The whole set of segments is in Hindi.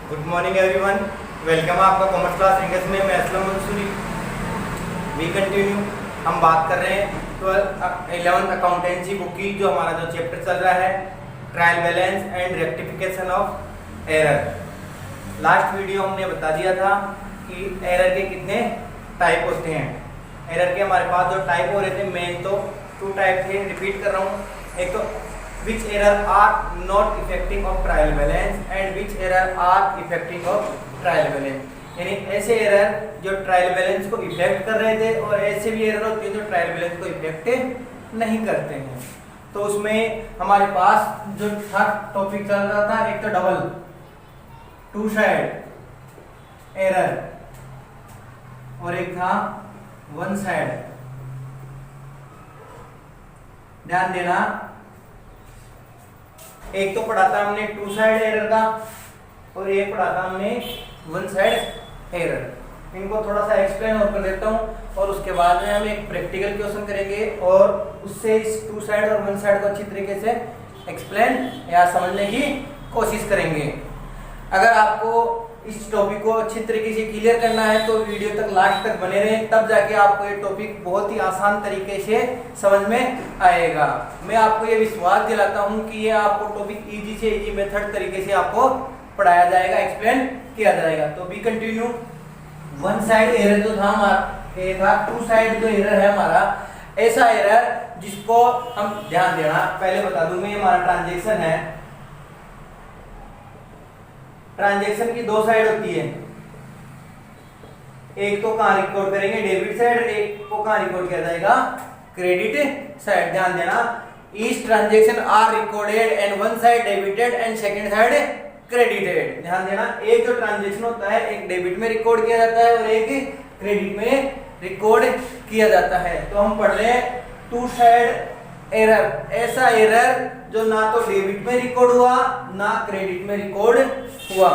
गुड मॉर्निंग एवरीवन, वेलकम आपका कॉमर्स क्लास इंग्लिश में। मैं असलम मंसूरी। We continue. हम बात कर रहे हैं 11th अकाउंटेंसी बुक की, जो हमारा जो चैप्टर चल रहा है trial balance and rectification of error. Last video हमने बता दिया था कि एरर के कितने टाइप होते हैं। एरर के हमारे पास जो टाइप हो रहे थे मेन तो 2 टाइप थे। रिपीट कर रहा हूँ, एक तो which error are not affecting of trial balance and which error are affecting of trial balance। यानी ऐसे एरर जो ट्रायल बैलेंस को इफेक्ट कर रहे थे और ऐसे भी एरर होते हैं जो ट्रायल बैलेंस को इफेक्ट नहीं करते हैं। तो उसमें हमारे पास जो था टॉपिक चल रहा था, एक तो डबल टू साइड एरर और एक था वन साइड। ध्यान देना, एक तो पढ़ा था हमने टू साइड एरर का और एक पढ़ा था हमने वन साइड एरर। इनको थोड़ा सा एक्सप्लेन और कर देता हूँ और उसके बाद में हम एक प्रैक्टिकल क्वेश्चन करेंगे और उससे इस टू साइड और वन साइड को अच्छी तरीके से एक्सप्लेन या समझने की कोशिश करेंगे। अगर आपको इस टॉपिक को अच्छी तरीके से क्लियर करना है तो वीडियो तक लास्ट तक बने रहें, तब जाके आपको ये टॉपिक बहुत ही आसान तरीके से समझ में आएगा। मैं आपको ये विश्वास दिलाता हूँ कि ये आपको टॉपिक इजी से इजी मेथड तरीके से आपको पढ़ाया जाएगा, एक्सप्लेन किया जाएगा। तो B continue. One side error जो था हमारा, ये था टू साइड जो एरर है हमारा, ऐसा एरर जिसको हम ध्यान देना, पहले बता दूं मैं, हमारा ट्रांजेक्शन है। ट्रांजैक्शन की 2 साइड होती है, एक तो कहां रिकॉर्ड करेंगे डेबिट साइड, एक को कहां रिकॉर्ड किया जाएगा क्रेडिट साइड। ध्यान देना, each transaction are recorded and one side debited and second side credited. ध्यान देना, एक जो ट्रांजैक्शन होता है एक डेबिट में रिकॉर्ड किया जाता है और एक क्रेडिट में रिकॉर्ड किया जाता है। तो हम पढ़ रहे हैं टू साइड एरर, ऐसा एरर जो ना तो डेबिट में रिकॉर्ड हुआ ना क्रेडिट में रिकॉर्ड हुआ,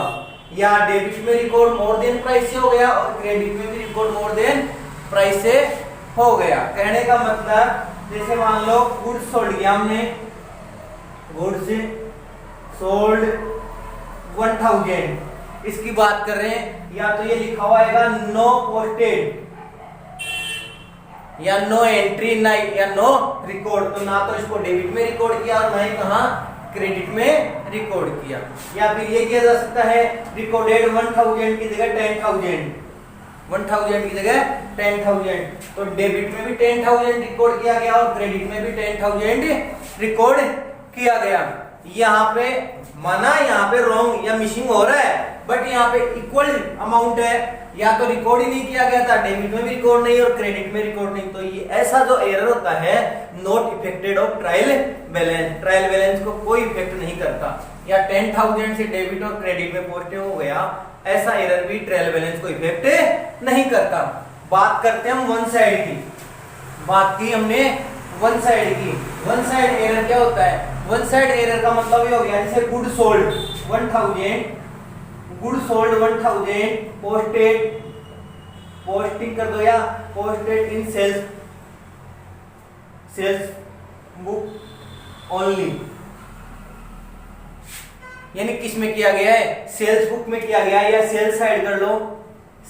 या डेबिट में रिकॉर्ड मोर देन प्राइस से हो गया और क्रेडिट में भी रिकॉर्ड मोर देन प्राइस से हो गया। कहने का मतलब, जैसे मान लो गुड्स सोल्ड किया हमने, गुड्स सोल्ड 1000, इसकी बात कर रहे हैं, या तो ये लिखा हुआ आएगा नो पोस्टेड या नो एंट्री ना या नो रिकॉर्ड, तो ना तो इसको डेबिट में रिकॉर्ड किया और ना ही कहां क्रेडिट में रिकॉर्ड किया। या फिर ये किया जा सकता है रिकॉर्डेड 1000 की जगह 10,000, 1000 की जगह 10,000, तो डेबिट में भी 10,000 रिकॉर्ड किया गया और क्रेडिट में भी 10,000 रिकॉर्ड किया गया। यहाँ पे माना यहाँ पे रॉन्ग या मिसिंग हो रहा है, बट यहाँ पे इक्वल अमाउंट है, या तो रिकॉर्ड ही नहीं किया गया था, डेबिट में भी रिकॉर्ड नहीं और क्रेडिट में रिकॉर्ड नहीं। तो ये ऐसा जो एरर होता है not affected of trial balance, trial balance को कोई इफेक्ट नहीं करता। या 10,000 से डेबिट और क्रेडिट में पॉजिटिव हो गया, ऐसा एरर भी ट्रायल बैलेंस को इफेक्ट नहीं करता। बात करते हैं हम वन साइड की। बात की हमने वन साइड की। वन साइड एरर क्या होता है? वन साइड एरर का मतलब ये हो गया, जैसे good sold 1000, good sold 1000 posted, posting कर दो या posted in sales, sales book only, यानी किस में किया गया है? सेल्स बुक में किया गया है, या सेल्स साइड कर लो,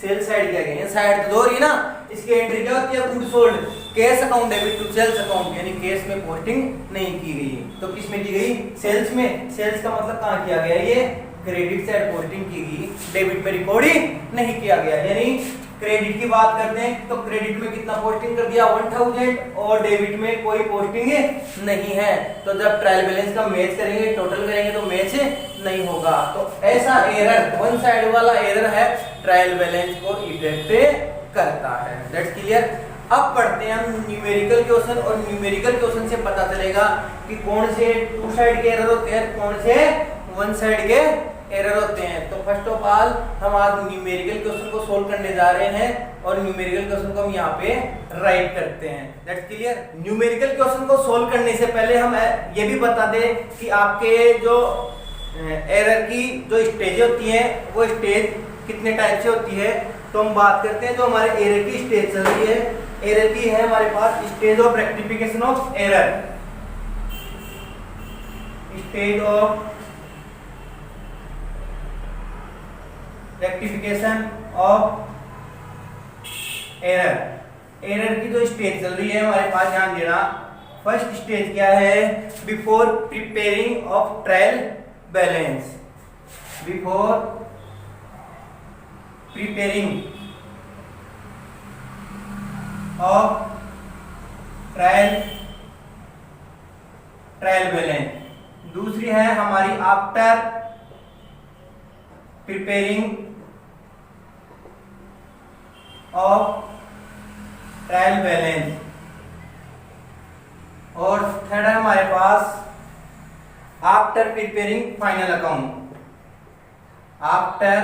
सेल्स साइड किया गया है, साइड तो दो रही ना। इसकी एंट्री क्या होती है? Good sold cash account debit to sales account, यानी कैश में पोस्टिंग नहीं की गई है। तो किस में की गई? सेल्स में। सेल्स का मतलब कहां किया गया? ये क्रेडिट साइड पोस्टिंग की गई, डेबिट में रिकॉर्ड ही नहीं किया गया। यानी क्रेडिट की बात करते हैं तो क्रेडिट में कितना पोस्टिंग कर दिया? 1000, और डेबिट में कोई पोस्टिंग नहीं है। तो जब ट्रायल बैलेंस का मैच करेंगे, टोटल करेंगे तो मैच नहीं होगा। तो ऐसा एरर, वन साइड वाला एरर है, ट्रायल बैलेंस को इफेक्ट करता है। That's clear. अब पढ़ते हैं हम न्यूमेरिकल क्वेश्चन, और न्यूमेरिकल क्वेश्चन से पता चलेगा कि कौन से टू साइड के एरर होते हैं, कौन से वन साइड के एरर होते हैं। तो फर्स्ट ऑफ ऑल हम आज न्यूमेरिकल क्वेश्चन को सोल्व करने जा रहे हैं और न्यूमेरिकल क्वेश्चन को हम यहाँ पे राइट करते हैं। That's clear. न्यूमेरिकल क्वेश्चन को सोल्व करने से पहले हम ये भी बता दें कि आपके जो एरर की जो स्टेज होती है वो स्टेज कितने टाइप से होती है। तो हम बात करते हैं जो हमारे एरर की स्टेज चल रही है। एरर की है हमारे पास stage of rectification of error, stage of rectification of error की जो स्टेज चल रही है हमारे पास, ध्यान देना। फर्स्ट स्टेज क्या है? Before preparing of trial balance, before preparing of trial balance. दूसरी है हमारी after preparing of trial balance. और थर्ड है हमारे पास after preparing final account, after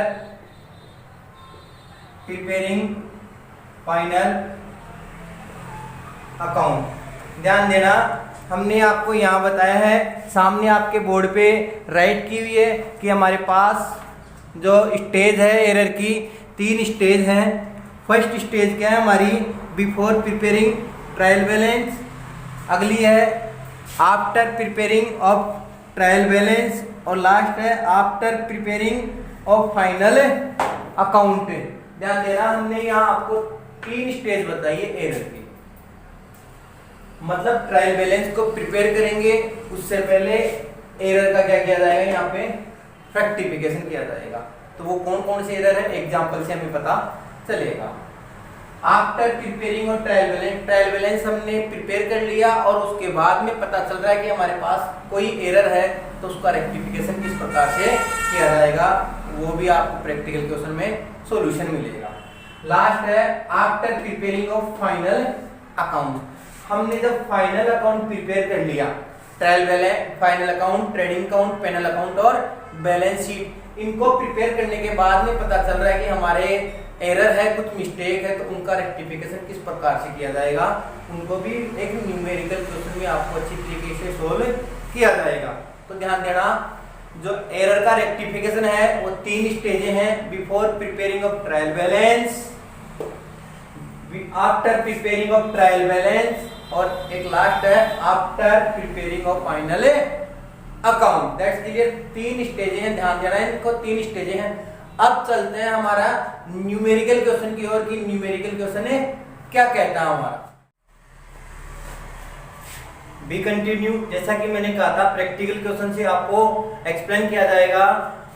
preparing final account. ध्यान देना, हमने आपको यहाँ बताया है, सामने आपके बोर्ड पे राइट की हुई है कि हमारे पास जो स्टेज है एरर की, 3 स्टेज हैं। फर्स्ट स्टेज क्या है हमारी? Before preparing trial balance. अगली है after preparing of trial balance. और लास्ट है after preparing of final account. ध्यान देना, हमने यहाँ आपको 3 स्टेज बताई है एरर की। मतलब ट्रायल बैलेंस को प्रिपेयर करेंगे उससे पहले एरर का क्या किया जाएगा? यहाँ पे रेक्टिफिकेशन किया जाएगा। तो वो कौन कौन से एरर है एग्जांपल से हमें पता चलेगा। आफ्टर प्रिपेयरिंग और ट्रायल बैलेंस हमने प्रिपेयर कर लिया और उसके बाद में पता चल रहा है कि हमारे पास कोई एरर है, तो उसका रेक्टिफिकेशन किस प्रकार से किया जाएगा वो भी आपको प्रैक्टिकल क्वेश्चन में सॉल्यूशन मिलेगा। लास्ट है after preparing of final account. हमने जब फाइनल अकाउंट प्रिपेयर कर लिया, trial balance, final account, trading account, panel account और बैलेंस शीट, इनको प्रिपेयर करने के बाद में पता चल रहा है कि हमारे एरर है, कुछ मिस्टेक है, तो उनका रेक्टिफिकेशन किस प्रकार से किया जाएगा, उनको भी एक न्यूमेरिकल क्वेश्चन में आपको अच्छी तरीके से सोल्व किया जाएगा। तो ध्यान देना, जो एरर का रेक्टिफिकेशन है वो 3 स्टेजें हैं। Before preparing of trial balance, after preparing of trial balance और एक लास्ट है after preparing of final account. That's clear. 3 स्टेजें हैं, ध्यान देना इनको, 3 स्टेजें हैं। अब चलते हैं हमारा न्यूमेरिकल क्वेश्चन की ओर कि न्यूमेरिकल क्वेश्चन क्या कहता है हमारा। B continue. जैसा कि मैंने कहा था, प्रैक्टिकल क्वेश्चन से आपको एक्सप्लेन किया जाएगा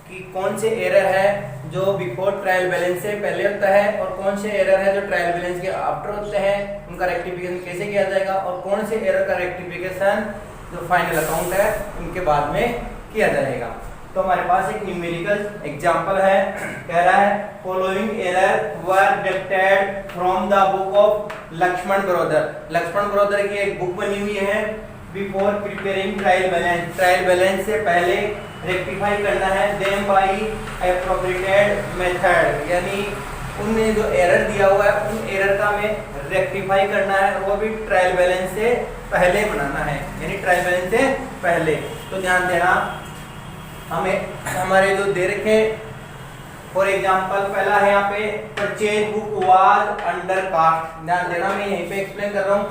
कि कौन से एरर है जो बिफोर ट्रायल बैलेंस से पहले होता है और कौन से एरर है जो ट्रायल बैलेंस के आफ्टर होते हैं, उनका रेक्टिफिकेशन कैसे किया जाएगा, और कौन से एरर का रेक्टिफिकेशन जो फाइनल अकाउंट है उनके बाद में किया जाएगा। तो हमारे पास एक न्यूमेरिकल एग्जांपल है, कह रहा है following error were detected from the book of Laxman brother. Laxman brother की एक बुक बनी हुई है। Before preparing trial balance, trial balance से पहले रेक्टिफाई करना है देम बाय एप्रोप्रिएटेड मेथड, यानी उनने जो एरर दिया हुआ है उन एरर का हमें रेक्टिफाई करना है, वो भी ट्रायल बैलेंस से पहले बनाना है, यानी ट्रायल बैलेंस से पहले। तो ध्यान देना, हमें हमारे जो दे रखे, फॉर एग्जांपल पहला है यहाँ पे purchase book was undercast. ध्यान देना, मैं यहीं पे एक्सप्लेन कर रहा हूँ।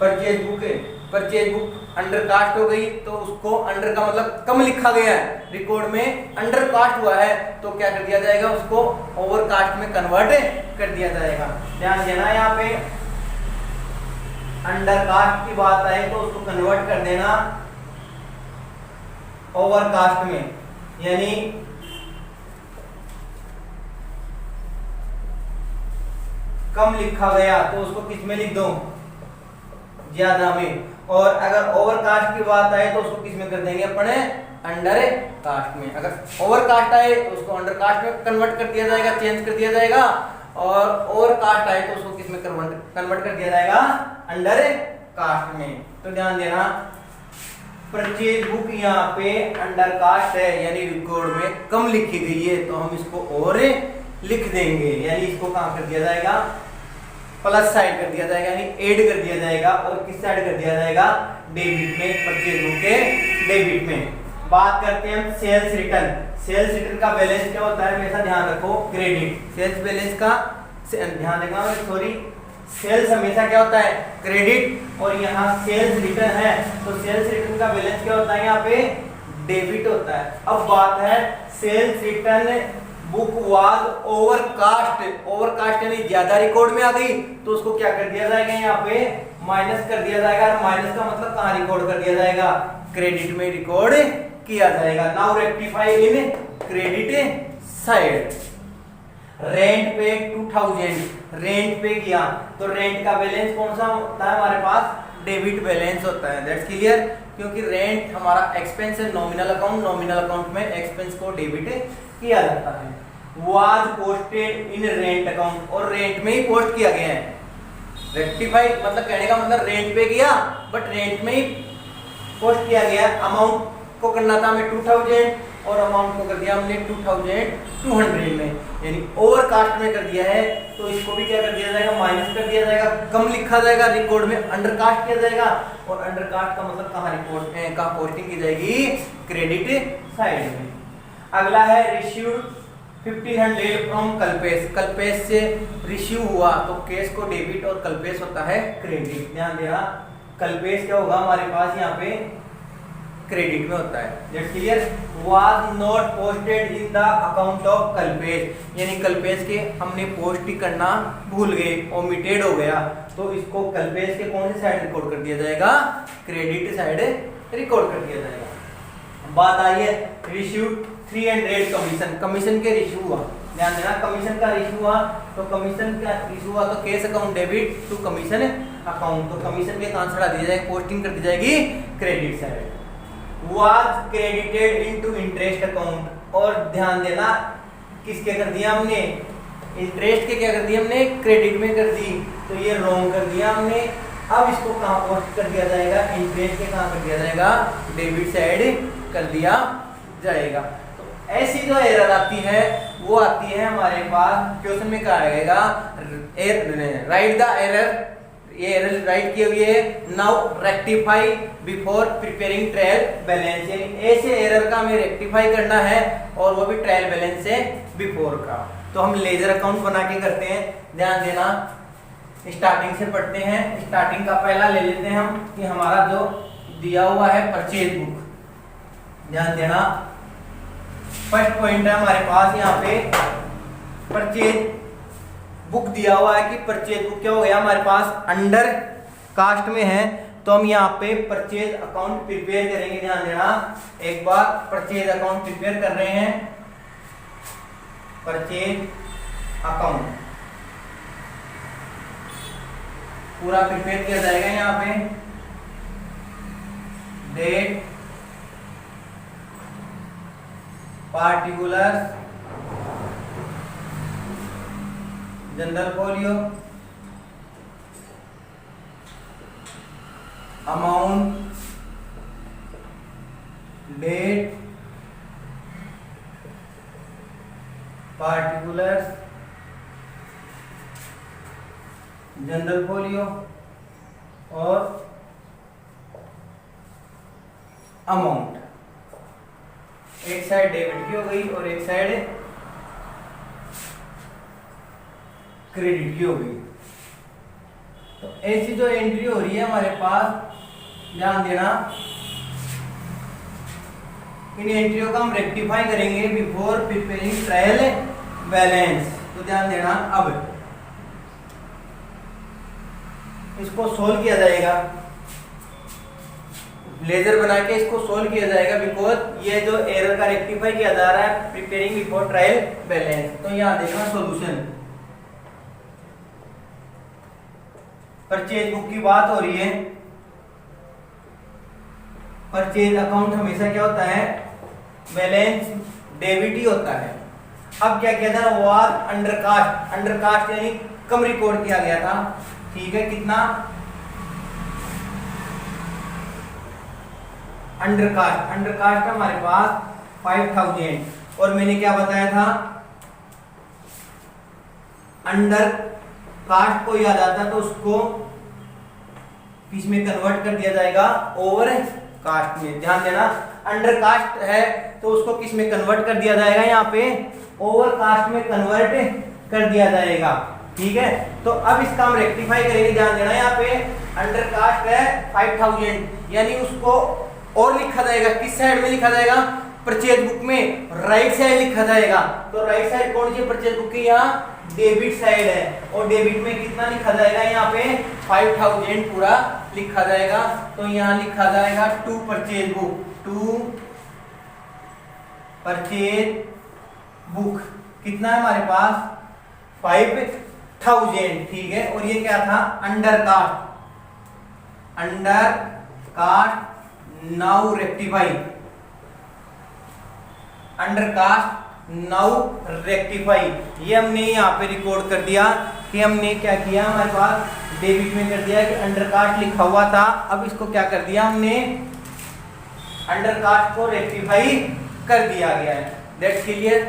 परचेज बुक अंडर कास्ट हो गई, तो उसको अंडर का मतलब कम लिखा गया है, रिकॉर्ड में अंडर कास्ट हुआ है, तो क्या कर दिया जाएगा, उसको ओवर कास्ट में कन्वर्ट कर दिया जाएगा। ध्यान देना, यहाँ पे अंडर कास्ट की बात आए तो उसको कन्वर्ट कर देना ओवर कास्ट में, यानी कम लिखा गया तो उसको किस में लिख दो, ज्यादा में। और अगर ओवर कास्ट की बात आए तो उसको किस में कर देंगे, अपने अंडर कास्ट में। अगर ओवर कास्ट आए तो उसको अंडर कास्ट में कन्वर्ट कर दिया जाएगा, चेंज कर दिया जाएगा, और ओवर कास्ट आए तो उसको किस में कन्वर्ट कर दिया जाएगा, अंडर कास्ट में। तो ध्यान देना, परचेज बुक यहाँ पे अंडर कास्ट है, यानी रिकॉर्ड में कम लिखी गई है, तो हम इसको और लिख देंगे, यानी इसको कहाँ कर दिया जाएगा, प्लस साइड कर दिया जाएगा, यानी ऐड कर दिया जाएगा। और किस साइड कर दिया जाएगा, डेबिट में, परचेज बुक के डेबिट में। बात करते हैं हम सेल्स रिटर्न। सेल्स रिटर्न का बैलेंस क्या होता है, हमेशा ध्यान रखो, क्रेडिट। सेल्स बैलेंस का ध्यान रखना, सॉरी, सेल्स हमेशा क्या होता है, क्रेडिट, और यहाँ सेल्स रिटर्न है तो सेल्स रिटर्न का बैलेंस क्या होता है, यहाँ पे डेबिट होता है। अब बात है sales return book was overcast, overcast यानी ज्यादा रिकॉर्ड में आ गई तो उसको क्या कर दिया जाएगा, यहाँ पे माइनस कर दिया जाएगा। माइनस का मतलब कहाँ रिकॉर्ड कर दिया जाएगा, क्रेडिट में रिकॉर्ड किया जाएगा। Now rectify in credit side. Rent पे 2000, रेंट पे किया तो रेंट का बैलेंस कौन सा होता है हमारे पास, डेबिट बैलेंस होता है। दैट्स क्लियर, क्योंकि रेंट हमारा एक्सपेंस है, नॉमिनल अकाउंट, नॉमिनल अकाउंट में एक्सपेंस को डेबिट किया जाता है। Was posted in rent account, और रेंट में ही पोस्ट किया गया है। रेक्टिफाई मतलब कहने का मतलब रेंट पे किया बट रेंट में ही पोस्ट किया गया। अमाउंट को करना था हमें 2000 और अमाउंट को कर दिया हमने 2200 में, यानी ओवरकास्ट में कर दिया है तो इसको भी क्या कर दिया जाएगा, माइनस कर दिया जाएगा, कम लिखा जाएगा, रिकॉर्ड में अंडरकास्ट किया जाएगा। और अंडरकास्ट का मतलब कहाँ रिकॉर्ड कहाँ पोस्टिंग की जाएगी, क्रेडिट साइड में। अगला है रिसीव्ड 1500 फ्रॉम कल्पेश, कल्पेश से रिसीव हुआ तो केस को डेबिट और कल्पेश होता है क्रेडिट। ध्यान देना, कल्पेश क्या होगा हमारे पास यहाँ पे क्रेडिट में होता है। That's clear. Was not posted in the account of Kalpesh, यानी कल्पेश के हमने पोस्ट ही करना भूल गए, ओमिटेड हो गया तो इसको कल्पेश के कौन सी साइड रिकॉर्ड कर दिया जाएगा, क्रेडिट साइड रिकॉर्ड कर दिया जाएगा। बात आई है रिसीव्ड 300 कमीशन, कमीशन के रिसीव हुआ। ध्यान देना, कमीशन का रिसीव हुआ तो कमीशन का रिसीव हुआ तो cash account debit to commission account, तो कमीशन के कहां चढ़ा दी जाएगी, पोस्टिंग कर दी जाएगी credit side. Was credited into interest account, और ध्यान देना किसके कर दिया हमने, इंटरेस्ट के क्या कर दिया हमने, क्रेडिट में कर दी, तो ये रॉन्ग कर दिया हमने। अब इसको कहां पोस्ट कर दिया जाएगा, इंटरेस्ट के कहां कर दिया जाएगा, डेबिट साइड कर दिया जाएगा। तो ऐसी जो एरर आती है वो आती है हमारे पास क्वेश्चन में क्या आएगा, राइट द एरर, ये एरर राइट की हुई है। Now rectify before preparing trial balance, यानी ऐसे एरर का हमें रेक्टिफाई करना है और वो भी ट्रायल बैलेंस से बिफोर का। तो हम लेजर अकाउंट बना के करते हैं। ध्यान देना, स्टार्टिंग से पढ़ते हैं। स्टार्टिंग का पहला ले लेते हैं हम कि हमारा जो दिया हुआ है परचेज बुक। ध्यान देना, फर्स्ट पॉइंट है हमारे पास यहाँ पे परचेज बुक दिया हुआ है कि परचेज बुक क्या हो गया हमारे पास, अंडर कास्ट में है तो हम यहाँ पे परचेज अकाउंट प्रिपेयर करेंगे। ध्यान देना, एक बार परचेज अकाउंट प्रिपेयर कर रहे हैं, परचेज अकाउंट पूरा प्रिपेयर किया जाएगा। यहाँ पे date, particular, general folio, amount, date, particular, general folio और अमाउंट। एक साइड डेबिट की हो गई और एक साइड क्रेडिट की हो गई। तो ऐसी जो एंट्री हो रही है हमारे पास, ध्यान देना, इन एंट्रियों का हम रेक्टिफाई करेंगे बिफोर प्रिपेयरिंग ट्रायल बैलेंस। तो ध्यान देना, अब इसको सोल्व किया जाएगा, लेजर बना के इसको सोल्व किया जाएगा बिकॉज ये जो एरर का रेक्टिफाई किया जा रहा है प्रिपेयरिंग बिफोर ट्रायल बैलेंस। तो यहाँ देखना सॉल्यूशन, परचेज बुक की बात हो रही है। परचेज अकाउंट हमेशा क्या होता है, बैलेंस डेबिट ही होता है। अब क्या किया था, वाज अंडरकास्ट, अंडरकास्ट यानी कम रिकॉर्ड किया गया था। ठीक है, कितना अंडरकास्ट, अंडरकास्ट हमारे पास 5000 और मैंने क्या बताया था, अंडर कास्ट को याद आता तो उसको इसमें कन्वर्ट कर दिया जाएगा ओवर कास्ट में। ध्यान देना, अंडर कास्ट है तो उसको किस में कन्वर्ट कर दिया जाएगा, यहाँ पे ओवर कास्ट में कन्वर्ट कर दिया जाएगा। ठीक है, तो अब इसका हम रेक्टिफाई करेंगे। ध्यान देना, यहाँ पे अंडर कास्ट है 5000 यानी उसको और लिखा जाएगा, किस साइड में लिखा जाएगा, परचेज बुक में राइट साइड लिखा जाएगा। तो राइट साइड कौन सी परचेज बुक की, यहाँ डेबिट साइड है, और डेबिट में कितना लिखा जाएगा, यहाँ पे 5000 पूरा लिखा जाएगा। तो यहाँ लिखा जाएगा to purchase book, to purchase book कितना है हमारे पास 5000, ठीक है। और ये क्या था, undercast, undercast now rectify, undercast now rectify, ये हमने यहाँ पे रिकॉर्ड कर दिया कि हमने क्या किया, हमारे पास डेबिट में कर दिया कि अंडर कास्ट लिखा हुआ था, अब इसको क्या कर दिया हमने, अंडर कास्ट को रेक्टिफाई कर दिया गया है। That's clear.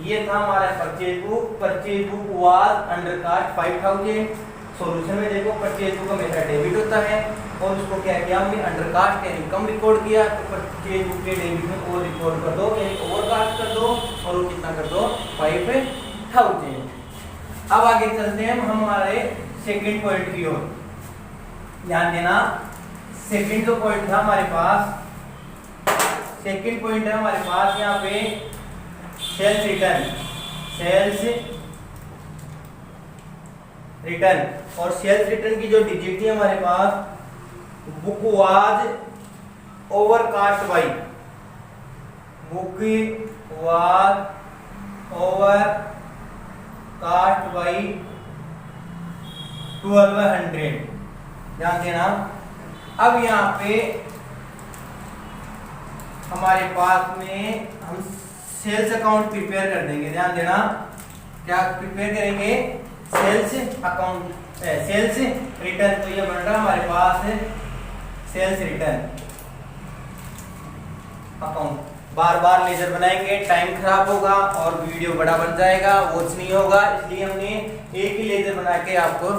ये था हमारा purchase book, purchase book was undercast 5000। Solution में देखो परचेज बुक हमेशा डेबिट होता है, और उसको क्या किया हमने, अंडर कास्ट यानी कम रिकॉर्ड किया, तो परचेज बुक के डेबिट में और रिकॉर्ड कर दो यानी ओवर कास्ट कर दो, और वो कितना कर दो 5000। अब आगे चलते हैं हम हमारे सेकंड पॉइंट की ओर। ध्यान देना, सेकंड जो पॉइंट था हमारे पास, सेकंड पॉइंट है हमारे पास यहाँ पे सेल्स रिटर्न, सेल्स रिटर्न। और सेल्स रिटर्न की जो डिजिट थी हमारे पास, book was over cast by, book was over cast by 1200। ध्यान देना, अब यहाँ पे हमारे पास में हम सेल्स अकाउंट प्रिपेयर कर देंगे। ध्यान देना, क्या प्रिपेयर करेंगे, सेल्स अकाउंट, सेल्स रिटर्न। तो ये बन रहा हमारे पास सेल्स रिटर्न अकाउंट। बार बार लेजर बनाएंगे, टाइम खराब होगा और वीडियो बड़ा बन जाएगा, वॉच नहीं होगा, इसलिए हमने एक ही लेजर बना के आपको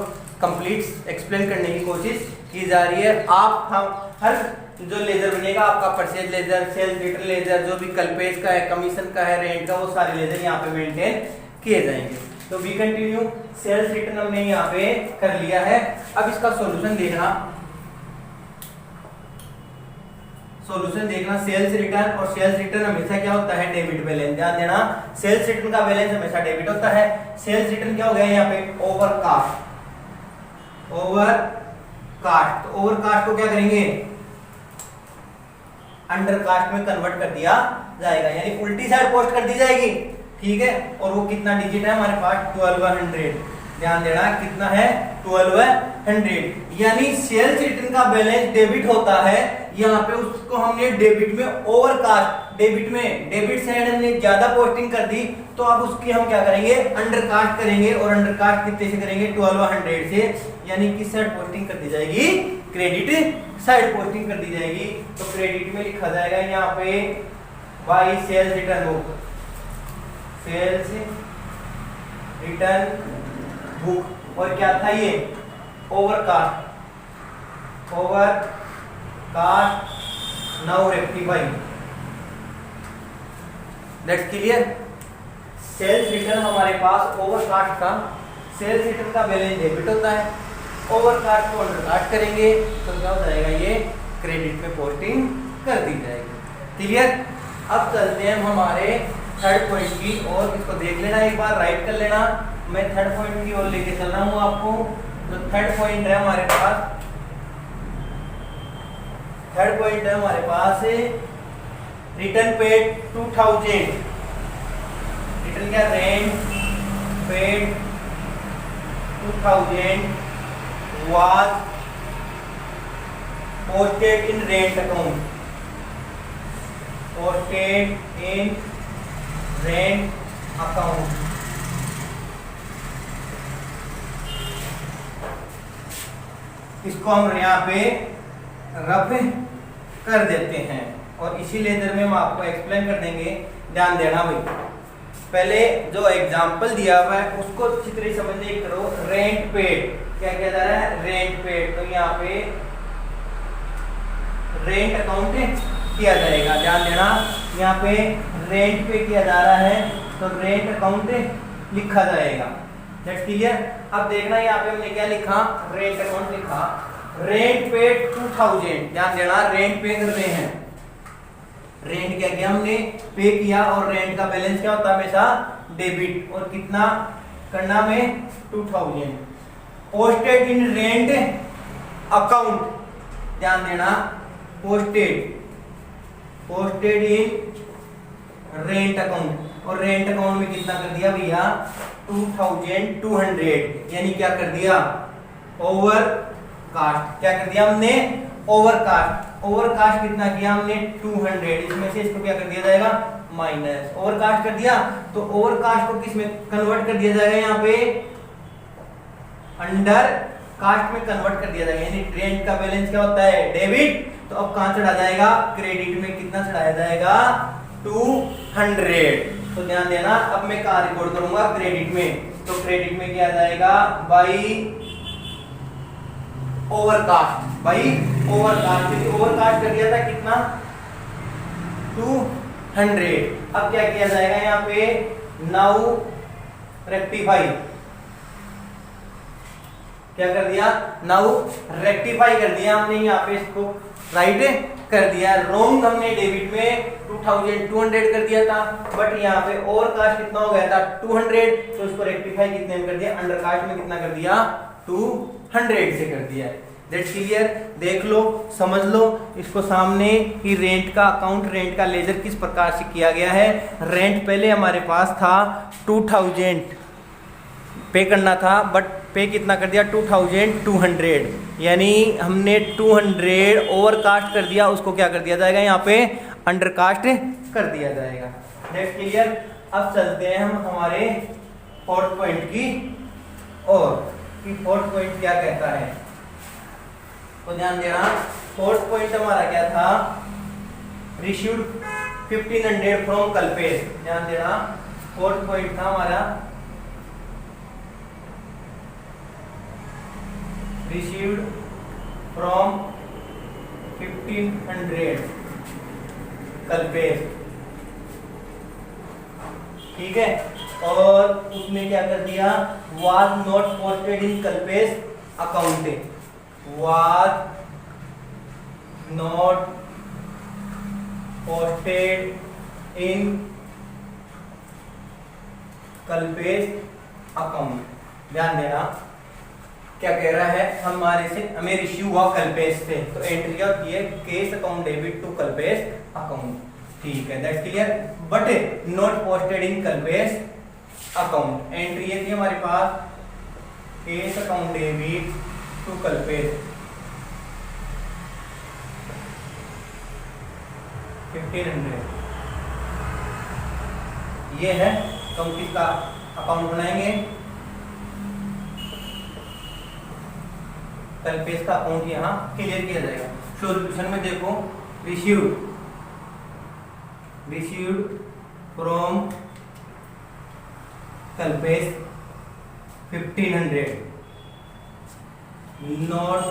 कंप्लीट एक्सप्लेन करने की कोशिश की जा रही है। आप हम हर जो लेजर बनेगा आपका purchase ledger, sales return ledger, जो भी कलपेज का है, कमीशन का है, रेंट का, वो सारे लेजर यहाँ पे मेंटेन किए जाएंगे। तो वी कंटिन्यू, सेल्स रिटर्न हमने यहाँ पे कर लिया है। अब इसका सॉल्यूशन देखना, सॉल्यूशन देखना, सेल्स रिटर्न। और सेल्स रिटर्न हमेशा क्या होता है, डेबिट बैलेंस। ध्यान देना, सेल्स रिटर्न का बैलेंस हमेशा डेबिट होता है। सेल्स रिटर्न क्या हो गया यहाँ पे, ओवर कास्ट, ओवर कास्ट। तो ओवर कास्ट को क्या करेंगे, अंडर कास्ट में कन्वर्ट कर दिया जाएगा, यानी उल्टी साइड पोस्ट कर दी जाएगी, ठीक है। और वो कितना डिजिट है हमारे पास, 1200। ध्यान देना, कितना है 1200, यानी सेल्स रिटर्न का बैलेंस डेबिट होता है, यहाँ पे उसको हमने डेबिट में ओवर कास्ट, डेबिट में डेबिट साइड हमने ज्यादा पोस्टिंग कर दी, तो अब उसकी हम क्या करेंगे, अंडर कास्ट करेंगे। और अंडर कास्ट कितने से करेंगे, 1200 से, यानी किस साइड पोस्टिंग कर दी जाएगी, क्रेडिट साइड पोस्टिंग कर दी जाएगी। तो क्रेडिट में लिखा जाएगा यहाँ पे by sales return book, sales return book. और क्या था ये, overcast, overcast now rectify. That's clear. Sales return हमारे पास ओवर कास्ट का, सेल्स रिटर्न का बैलेंस डेबिट होता है, ओवर कास्ट को अंडर कास्ट करेंगे तो क्या हो जाएगा, ये क्रेडिट में पोस्टिंग कर दी जाएगी। क्लियर। अब चलते हैं हमारे थर्ड पॉइंट की और, इसको देख लेना एक बार, राइट कर लेना, मैं थर्ड पॉइंट की ओर लेके चल रहा हूँ आपको। तो थर्ड पॉइंट है हमारे पास, थर्ड पॉइंट है हमारे पास रिटर्न पेड 2000, रिटर्न क्या, rent paid 2000 was posted in rent account, posted in rent account। इसको हम यहाँ पे रफ कर देते हैं और इसी लेजर में हम आपको एक्सप्लेन कर देंगे। ध्यान देना भाई, पहले जो एग्जाम्पल दिया हुआ है उसको अच्छी तरह समझने करो। रेंट पेड, क्या किया जा रहा है, रेंट पेड, तो यहाँ पे रेंट अकाउंट किया जाएगा। ध्यान देना, यहाँ पे रेंट पे किया जा रहा है तो रेंट अकाउंट लिखा जाएगा। That's clear. अब देखना यहाँ पे हमने क्या लिखा, रेंट अकाउंट लिखा, रेंट पेड 2000। ध्यान देना, रेंट पे कर रहे हैं, रेंट क्या किया हमने, पे किया, और रेंट का बैलेंस क्या होता है हमेशा, डेबिट, और कितना करना में 2000। पोस्टेड इन रेंट अकाउंट, ध्यान देना, पोस्टेड इन रेंट अकाउंट, और रेंट अकाउंट में कितना कर दिया भैया 2200, यानी क्या कर दिया, ओवर कास्ट, क्या कर दिया हमने, ओवर कास्ट। ओवर कास्ट कितना किया हमने 200, इसमें से इसको क्या कर दिया जाएगा, माइनस, ओवर कास्ट कर दिया, तो ओवर कास्ट को किस में कन्वर्ट कर दिया जाएगा, यहाँ पे अंडर कास्ट में कन्वर्ट कर दिया जाएगा, यानी रेंट का बैलेंस क्या होता है, डेबिट, तो अब कहां चढ़ा जाएगा, क्रेडिट में कितना चढ़ाया जाएगा 200। तो ध्यान देना, अब मैं कहां रिकॉर्ड करूंगा, क्रेडिट में, तो क्रेडिट में क्या आ जाएगा, बाई ओवरकास्ट, बाई ओवरकास्ट, क्योंकि ओवरकास्ट कर दिया था कितना 200। अब क्या किया जाएगा यहाँ पे, नाउ रेक्टिफाई, क्या कर दिया, नाउ रेक्टिफाई कर दिया हमने, यहाँ पे इसको राइट कर दिया, रोंग हमने डेबिट में 2200 कर दिया था, बट यहाँ पे ओवर कास्ट कितना हो गया था 200, तो इसको रेक्टिफाई कितने में कर दिया, अंडर कास्ट में कितना कर दिया 200 से कर दिया। दैट्स क्लियर, देख लो, समझ लो इसको सामने कि रेंट का अकाउंट, रेंट का लेजर किस प्रकार से किया गया है। रेंट पहले हमारे पास था 2000 पे करना था, बट पे कितना कर दिया 2200, यानी हमने 200 ओवर कास्ट कर दिया, उसको क्या कर दिया जाएगा यहाँ पे अंडर कास्ट कर दिया जाएगा। That's clear. अब चलते हैं हम हमारे फोर्थ पॉइंट की और कि फोर्थ पॉइंट क्या कहता है, तो ध्यान देना, फोर्थ पॉइंट हमारा क्या था, रिसीव्ड 1500 फ्रॉम कल्पेश, ध्यान देना, फोर्थ पॉइंट था हमारा received from 1500 कल्पेश, ठीक है, और उसमें क्या कर दिया, was not posted in Kalpesh account, was not posted in Kalpesh account. ध्यान देना क्या कह रहा है, हमारे से हमें रिसीव हुआ कल्पेश से, तो एंट्री क्या होती है, cash account debit to Kalpesh account, ठीक है, that's clear, but not posted in Kalpesh account. Entry ये थी हमारे पास, cash account debit to Kalpesh 1500, ये है, तो हम किसका अकाउंट बनाएंगे, कल्पेश का अकाउंट यहाँ क्लियर किया जाएगा। सॉल्यूशन में देखो, received from Kalpesh 1500 not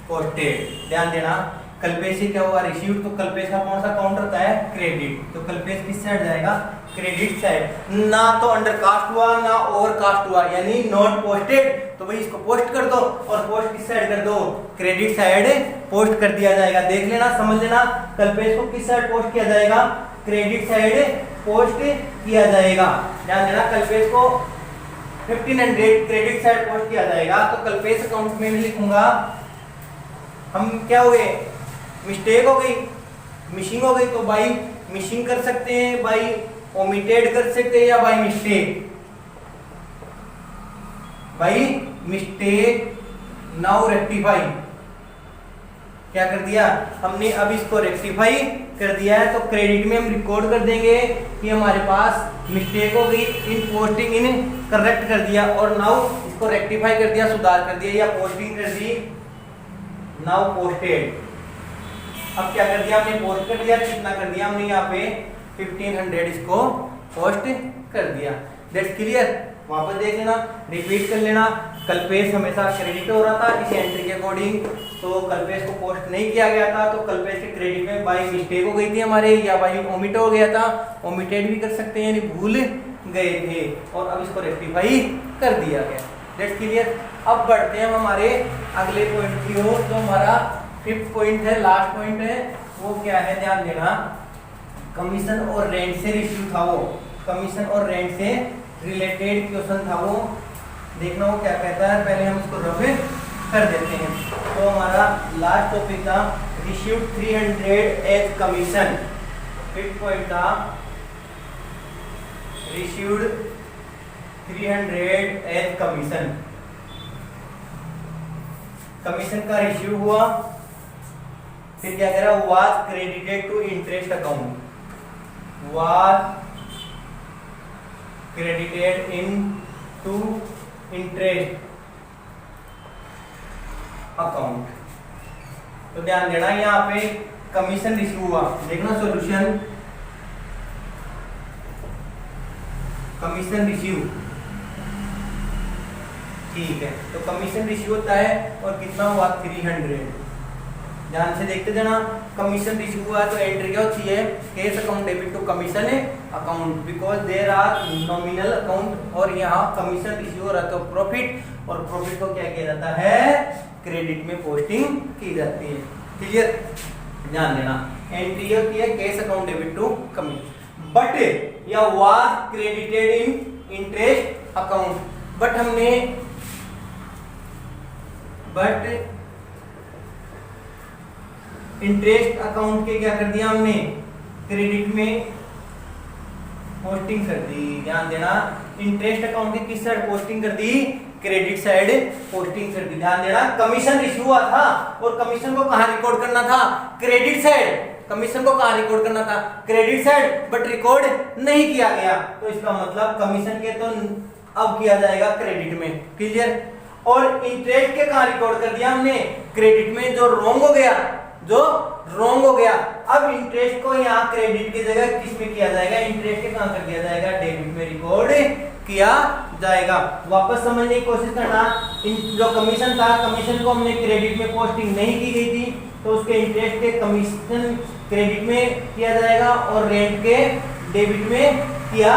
posted, ध्यान देना, कल्पेश से क्या हुआ, रिसीव, तो कल्पेश का कौन सा अकाउंट होता है, क्रेडिट, तो कल्पेश किस साइड जाएगा, क्रेडिट साइड, ना तो अंडर कास्ट हुआ ना ओवर कास्ट हुआ, यानी नॉट पोस्टेड, तो भाई इसको पोस्ट कर दो, और पोस्ट किस साइड कर दो, क्रेडिट साइड पोस्ट कर दिया जाएगा। देख लेना, समझ लेना, कल्पेश को किस साइड पोस्ट किया जाएगा, क्रेडिट साइड पोस्ट किया जाएगा। ध्यान देना, कल्पेश को 1500 क्रेडिट साइड पोस्ट किया जाएगा, तो कल्पेश अकाउंट में भी लिखूंगा, हम क्या हो गए, मिस्टेक हो गई, मिसिंग हो गई, तो बाई मिसिंग कर सकते हैं, बाई ओमिटेड कर सकते हैं, या by mistake, by mistake. Now rectify, क्या कर दिया हमने, अब इसको रेक्टिफाई कर दिया है, तो क्रेडिट में हम रिकॉर्ड कर देंगे कि हमारे पास मिस्टेक हो गई, इन पोस्टिंग इन करेक्ट कर दिया, और नाउ इसको रेक्टिफाई कर दिया, सुधार कर दिया, या पोस्टिंग कर दी, नाउ पोस्टेड। अब क्या कर दिया हमने, पोस्ट कर दिया, कितना कर दिया हमने यहाँ पे 1500 इसको पोस्ट कर दिया। दैट्स क्लियर, वापस देख लेना, रिपीट कर लेना, कल्पेश हमेशा क्रेडिट हो रहा था इस एंट्री के अकॉर्डिंग, तो कल्पेश को पोस्ट नहीं किया गया था, तो कल्पेश के क्रेडिट में बाई मिस्टेक हो गई थी हमारे, या बाई ओमिट हो गया था, ओमिटेड भी कर सकते हैं, यानी भूल गए थे, और अब इसको रेक्टिफाई कर दिया गया। That's clear. अब बढ़ते हैं हम हमारे अगले पॉइंट की ओर, जो हमारा फिफ्थ पॉइंट है, लास्ट पॉइंट है, वो क्या है ध्यान देना, कमीशन और रेंट से रिसीव था वो, कमीशन और रेंट से रिलेटेड क्वेश्चन था वो। देखना वो क्या कहता है, पहले हम इसको रफ कर देते हैं। तो हमारा लास्ट टॉपिक था received 300 as commission. Fifth point था रिसीव्ड 300 एज कमीशन। कमीशन का रिसीव हुआ, फिर क्या कह रहा, was credited to interest account, was credited into interest account. तो ध्यान देना यहाँ पे कमीशन रिसीव हुआ, देखना सॉल्यूशन, कमीशन रिसीव, ठीक है। तो कमीशन रिसीव होता है और कितना हुआ 300। ध्यान से देखते जाना, कमीशन रिसीव हुआ तो एंट्री क्या होती है, cash account debit to commission account, because there are nominal account, और यहाँ कमीशन रिसीव हो रहा तो प्रॉफिट, और प्रॉफिट को क्या किया जाता है, क्रेडिट में पोस्टिंग की जाती है। क्लियर, ध्यान देना, एंट्री होती है cash account debit to commission, but या was credited in interest account, but हमने इंटरेस्ट अकाउंट के क्या कर दिया, हमने क्रेडिट में पोस्टिंग कर दी। ध्यान देना, इंटरेस्ट अकाउंट की किस साइड पोस्टिंग कर दी, क्रेडिट साइड पोस्टिंग कर दी। ध्यान देना, कमीशन इशू हुआ था और कमीशन को कहां रिकॉर्ड करना था, क्रेडिट साइड, कमीशन को कहां रिकॉर्ड करना था, क्रेडिट साइड, बट रिकॉर्ड नहीं किया गया, तो इसका मतलब कमीशन के तो अब किया जाएगा क्रेडिट में। क्लियर, और इंटरेस्ट के कहां रिकॉर्ड कर दिया हमने, क्रेडिट में, जो रॉन्ग हो गया, जो रॉन्ग हो गया। अब इंटरेस्ट को यहाँ क्रेडिट की जगह किस में किया जाएगा, इंटरेस्ट के कहां कर दिया जाएगा, डेबिट में रिकॉर्ड किया जाएगा। वापस समझने की कोशिश करना, जो कमीशन था, कमीशन को हमने क्रेडिट में पोस्टिंग नहीं की गई थी, तो उसके इंटरेस्ट के कमीशन क्रेडिट में किया जाएगा और रेंट के डेबिट में किया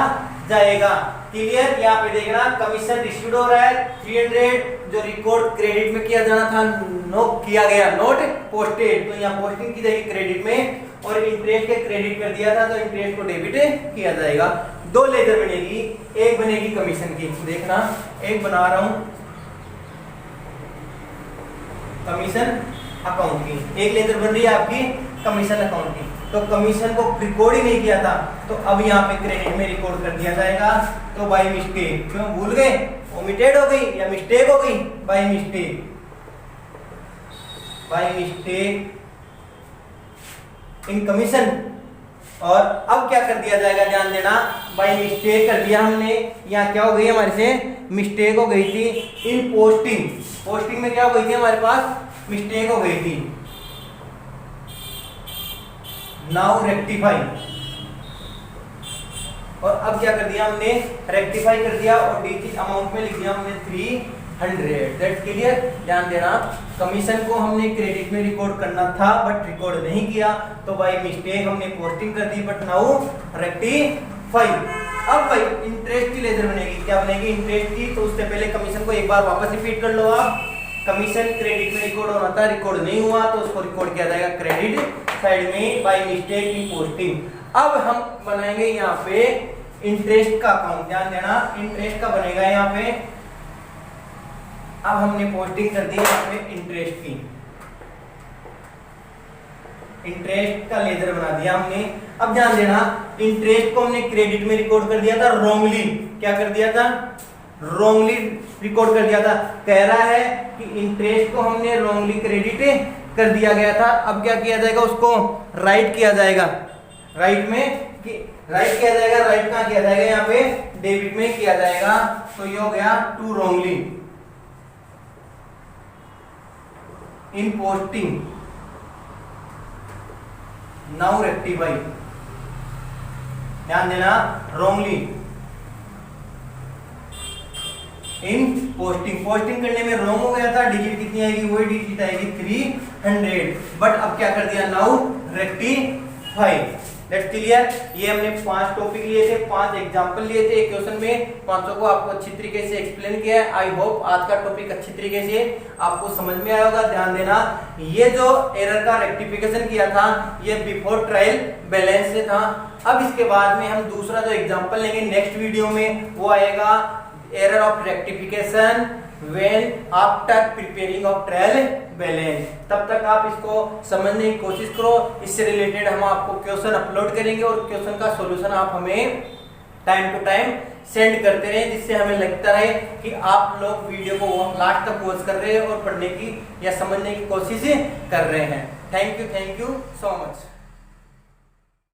जाएगा। क्लियर, यहाँ पे देखना, कमीशन रिसीव्ड हो रहा है 300, जो रिकॉर्ड क्रेडिट में किया जाना था नो किया गया, नोट पोस्टेड, तो यहाँ पोस्टिंग की जाएगी क्रेडिट में, और इंटरेस्ट के क्रेडिट कर दिया था तो इंटरेस्ट को डेबिट किया जाएगा। दो लेजर बनेगी, एक बनेगी कमीशन की, देखना एक बना रहा हूं कमीशन अकाउंट की, एक लेजर बन रही है आपकी कमीशन अकाउंट की। तो कमीशन को रिकॉर्ड ही नहीं किया था, तो अब यहाँ पे क्रेडिट में रिकॉर्ड कर दिया जाएगा। तो बाय मिस्टेक, क्यों भूल गए, ओमिटेड हो गई या मिस्टेक हो गई, by mistake, by mistake in commission. और अब क्या कर दिया जाएगा, ध्यान देना, बाय मिस्टेक कर दिया हमने, यहाँ क्या हो गई हमारे से, मिस्टेक हो गई थी इन पोस्टिंग, पोस्टिंग में क्या हो गई थी हमारे पास, मिस्टेक हो गई थी। नाउ रेक्टिफाई, और अब क्या कर दिया हमने, रेक्टिफाई कर दिया और डिजिट अमाउंट में लिख दिया हमने 300। दैट्स क्लियर, ध्यान देना, कमीशन को हमने क्रेडिट में रिकॉर्ड करना था बट रिकॉर्ड नहीं किया, तो बाय मिस्टेक हमने पोस्टिंग कर दी, बट नाउ रेक्टिफाई। अब भाई इंटरेस्ट की लेजर बनेगी, क्या बनेगी, इंटरेस्ट की। तो उससे पहले कमीशन को एक बार वापस रिपीट कर लो आप, कमीशन क्रेडिट में रिकॉर्ड होना था, रिकॉर्ड नहीं हुआ, तो उसको रिकॉर्ड किया जाएगा क्रेडिट साइड में बाय मिस्टेक इन पोस्टिंग। अब हम बनाएंगे यहाँ पे इंटरेस्ट का अकाउंट, ध्यान देना, इंटरेस्ट का बनेगा यहाँ पे। अब हमने पोस्टिंग कर दी यहाँ पे इंटरेस्ट की, इंटरेस्ट का लेजर बना दिया हमने। अब ध्यान देना, इंटरेस्ट को हमने क्रेडिट में रिकॉर्ड कर दिया था रॉन्गली, क्या कर दिया था, रॉन्गली रिकॉर्ड कर दिया था। कह रहा है कि इंटरेस्ट को हमने रॉन्गली क्रेडिट कर दिया गया था, अब क्या किया जाएगा, उसको राइट किया जाएगा, राइट में राइट किया जाएगा, राइट कहाँ किया जाएगा, यहाँ पे डेबिट में किया जाएगा। तो ये हो गया to wrongly in posting, now rectify. ध्यान देना, रॉन्गली इन पोस्टिंग, पोस्टिंग करने में रॉन्ग हो गया था, डिजिट कितनी आएगी, वही डिजिट आएगी 300, बट अब क्या कर दिया, नाउ रेक्टिफाई। That's clear. ये हमने 5 टॉपिक लिए थे, 5 एग्जांपल लिए थे एक क्वेश्चन में, 500 को आपको अच्छी तरीके से एक्सप्लेन किया है। आई होप आज का टॉपिक अच्छी तरीके से आपको समझ में आया होगा। ध्यान देना, ये जो एरर का रेक्टिफिकेशन किया था ये बिफोर ट्रायल बैलेंस से था। अब इसके बाद में हम दूसरा जो एग्जांपल लेंगे नेक्स्ट वीडियो में, वो आएगा error of rectification when after preparing of trial balance. तब तक आप इसको समझने की कोशिश करो। इससे रिलेटेड हम आपको क्वेश्चन अपलोड करेंगे और क्वेश्चन का सॉल्यूशन आप हमें टाइम टू टाइम सेंड करते रहे, जिससे हमें लगता रहे कि आप लोग वीडियो को लास्ट तक वॉच कर रहे हैं और पढ़ने की या समझने की कोशिश कर रहे हैं। Thank you so much.